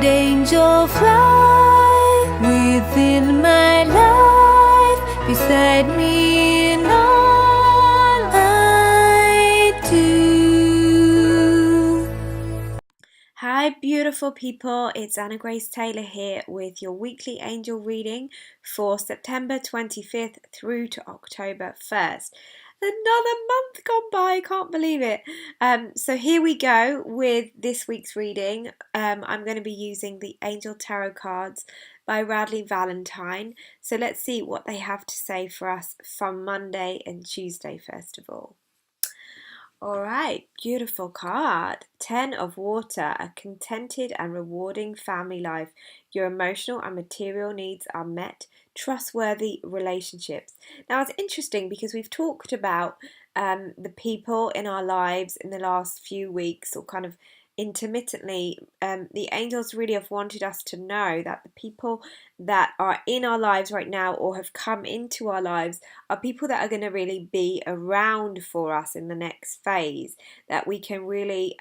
And angel fly within my life, beside me in all I do. Hi beautiful people, it's Anna Grace Taylor here with your weekly angel reading for September 25th through to October 1st. Another month gone by, I can't believe it. So here we go with this week's reading. I'm going to be using the Angel Tarot cards by Radleigh Valentine. So let's see what they have to say for us from Monday and Tuesday first of all. Alright, beautiful card. 10 of Water, a contented and rewarding family life. Your emotional and material needs are met. Trustworthy relationships. Now it's interesting because we've talked about the people in our lives in the last few weeks, or kind of intermittently. The angels really have wanted us to know that the people that are in our lives right now or have come into our lives are people that are going to really be around for us in the next phase, that we can really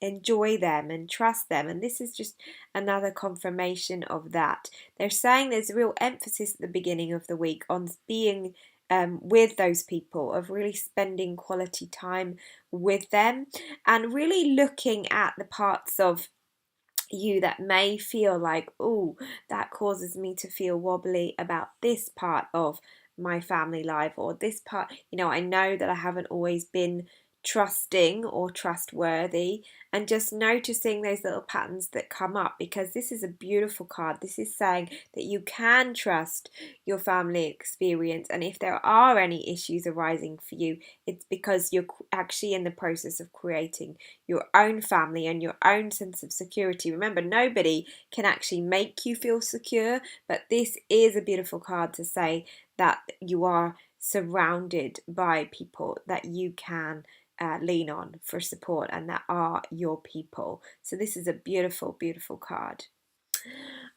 enjoy them and trust them. And this is just another confirmation of that. They're saying there's a real emphasis at the beginning of the week on being with those people, of really spending quality time with them and really looking at the parts of you that may feel like, oh, that causes me to feel wobbly about this part of my family life, or this part, I know that I haven't always been trusting or trustworthy, and just noticing those little patterns that come up, because this is a beautiful card. This is saying that you can trust your family experience, and if there are any issues arising for you, it's because you're actually in the process of creating your own family and your own sense of security. Remember, nobody can actually make you feel secure, but this is a beautiful card to say that you are surrounded by people that you can lean on for support, and that are your people. So this is a beautiful, beautiful card.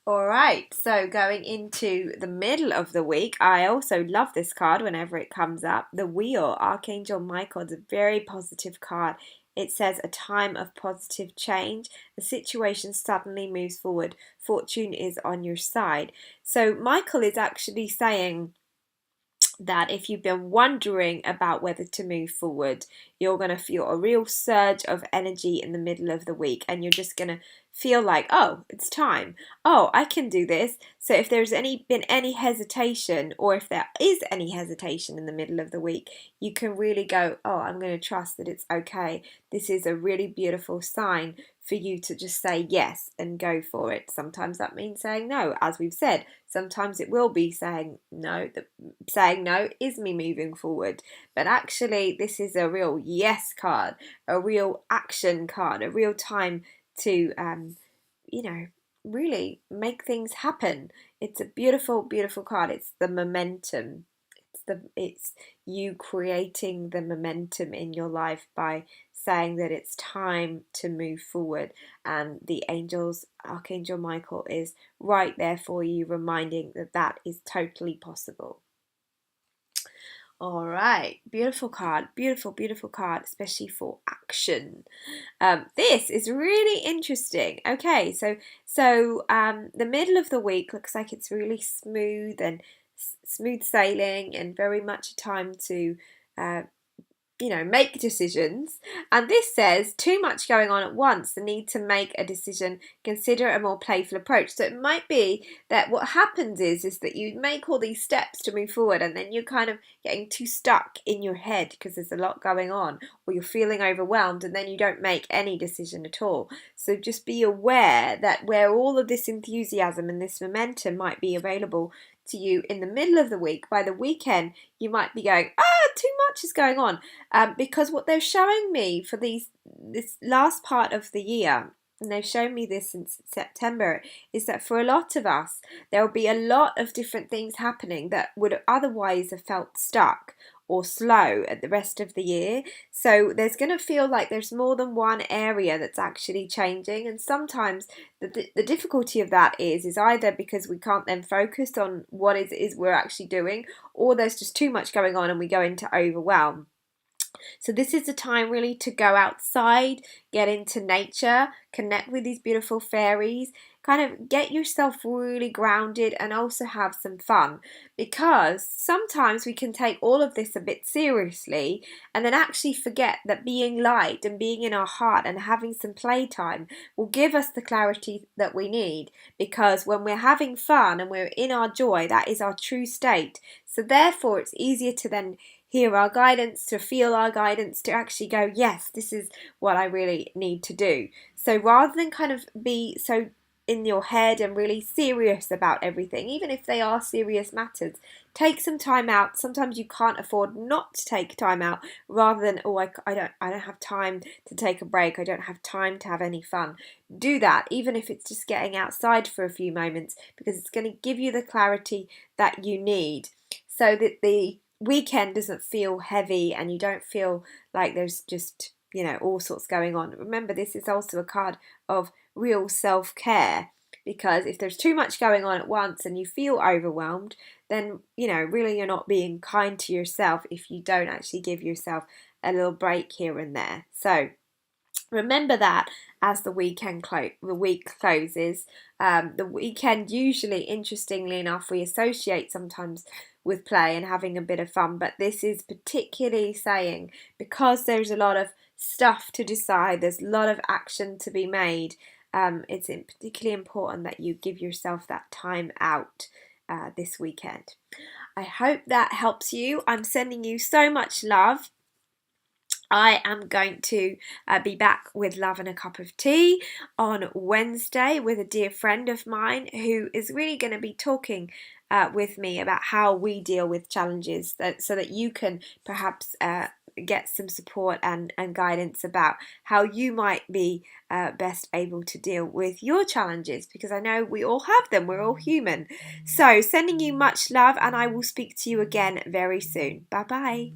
All right, so going into the middle of the week, I also love this card whenever it comes up. The Wheel, Archangel Michael, is a very positive card. It says a time of positive change. The situation suddenly moves forward. Fortune is on your side. So Michael is actually saying that if you've been wondering about whether to move forward, you're going to feel a real surge of energy in the middle of the week, and you're just going to feel like, oh, it's time. Oh, I can do this. So if there's been any hesitation, or if there is any hesitation in the middle of the week, you can really go, oh, I'm going to trust that it's okay. This is a really beautiful sign for you to just say yes and go for it. Sometimes that means saying no, as we've said. Sometimes it will be saying no. Saying no is me moving forward. But actually, this is a real yes card, a real action card, a real time to, really make things happen. It's a beautiful, beautiful card. It's the momentum. It's you creating the momentum in your life by saying that it's time to move forward, and the angels, Archangel Michael, is right there for you, reminding that that is totally possible. All right, beautiful card, beautiful, beautiful card, especially for action. This is really interesting. Okay, so the middle of the week looks like it's really smooth and smooth sailing, and very much a time to make decisions. And this says too much going on at once, the need to make a decision, consider a more playful approach. So it might be that what happens is that you make all these steps to move forward, and then you're kind of getting too stuck in your head because there's a lot going on, or you're feeling overwhelmed, and then you don't make any decision at all. So just be aware that where all of this enthusiasm and this momentum might be available to you in the middle of the week, by the weekend you might be going, too much is going on, because what they're showing me for this last part of the year, and they've shown me this since September, is that for a lot of us there will be a lot of different things happening that would otherwise have felt stuck or slow at the rest of the year. So there's going to feel like there's more than one area that's actually changing, and sometimes the difficulty of that is either because we can't then focus on what it is we're actually doing, or there's just too much going on and we go into overwhelm. So this is the time really to go outside, get into nature, connect with these beautiful fairies, kind of get yourself really grounded and also have some fun, because sometimes we can take all of this a bit seriously and then actually forget that being light and being in our heart and having some playtime will give us the clarity that we need, because when we're having fun and we're in our joy, that is our true state. So therefore it's easier to then hear our guidance, to feel our guidance, to actually go, yes, this is what I really need to do. So rather than kind of be so in your head and really serious about everything, even if they are serious matters, take some time out. Sometimes you can't afford not to take time out, rather than, oh, I don't have time to take a break, I don't have time to have any fun. Do that, even if it's just getting outside for a few moments, because it's going to give you the clarity that you need, so that the weekend doesn't feel heavy and you don't feel like there's just, all sorts going on. Remember, this is also a card of real self-care, because if there's too much going on at once and you feel overwhelmed, then, really you're not being kind to yourself if you don't actually give yourself a little break here and there. So remember that as the week closes. The weekend usually, interestingly enough, we associate sometimes with play and having a bit of fun, but this is particularly saying, because there's a lot of stuff to decide, there's a lot of action to be made, it's particularly important that you give yourself that time out this weekend. I hope that helps you. I'm sending you so much love. I am going to be back with Love and a Cup of Tea on Wednesday with a dear friend of mine who is really going to be talking with me about how we deal with challenges, so that you can perhaps get some support and guidance about how you might be best able to deal with your challenges, because I know we all have them, we're all human. So sending you much love, and I will speak to you again very soon. Bye bye.